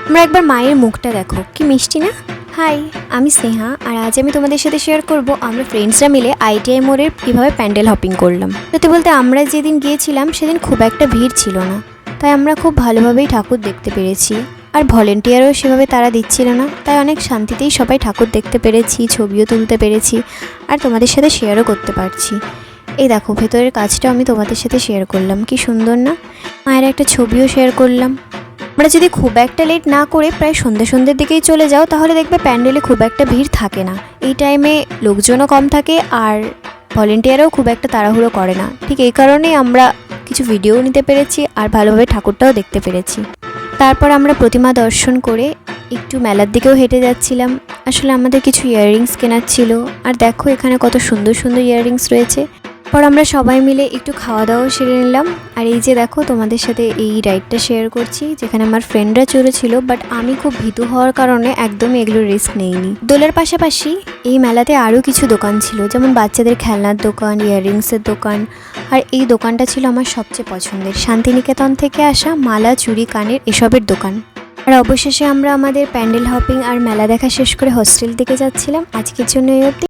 তোমরা একবার মায়ের মুখটা দেখো, কি মিষ্টি না। হাই, আমি স্নেহা, আর আজ আমি তোমাদের সাথে শেয়ার করব আমরা ফ্রেন্ডসরা মিলে আইটিআই মোড়ের কীভাবে প্যান্ডেল হপিং করলাম। সত্যি বলতে আমরা যেদিন গিয়েছিলাম সেদিন খুব একটা ভিড় ছিল না, তাই আমরা খুব ভালোভাবেই ঠাকুর দেখতে পেরেছি। আর ভলেন্টিয়ারও সেভাবে তারা দিচ্ছিল না, তাই অনেক শান্তিতেই সবাই ঠাকুর দেখতে পেরেছি, ছবিও তুলতে পেরেছি, আর তোমাদের সাথে শেয়ারও করতে পারছি। এই দেখো, ভেতরের কাজটাও আমি তোমাদের সাথে শেয়ার করলাম, কি সুন্দর না। মায়ের একটা ছবিও শেয়ার করলাম। আমরা যদি খুব একটা লেট না করে প্রায় সন্ধ্যের দিকেই চলে যাও, তাহলে দেখবে প্যান্ডেলে খুব একটা ভিড় থাকে না। এই টাইমে লোকজনও কম থাকে, আর ভলেন্টিয়ারও খুব একটা তাড়াহুড়ো করে না। ঠিক এই কারণেই আমরা কিছু ভিডিও নিতে পেরেছি, আর ভালোভাবে ঠাকুরটাও দেখতে পেরেছি। তারপর আমরা প্রতিমা দর্শন করে একটু মেলার দিকেও হেঁটে যাচ্ছিলাম। আসলে আমাদের কিছু ইয়াররিংস কেনার ছিল, আর দেখো এখানে কত সুন্দর সুন্দর ইয়াররিংস রয়েছে। পর আমরা সবাই মিলে একটু খাওয়া দাওয়া সেরে নিলাম। আর এই যে দেখো, তোমাদের সাথে এই রাইডটা শেয়ার করছি যেখানে আমার ফ্রেন্ডরা চড়েছিল, বাট আমি খুব ভীতু হওয়ার কারণে একদমই এগুলো রিস্ক নেইনি। দোলের পাশাপাশি এই মেলাতে আরও কিছু দোকান ছিল, যেমন বাচ্চাদের খেলনার দোকান, ইয়াররিংসের দোকান। আর এই দোকানটা ছিল আমার সবচেয়ে পছন্দের, শান্তিনিকেতন থেকে আসা মালা, চুড়ি, কানের এসবের দোকান। আর অবশেষে আমরা আমাদের প্যান্ডেল হপিং আর মেলা দেখা শেষ করে হোস্টেল দিকে যাচ্ছিলাম। আজকের জন্য এই অবধি।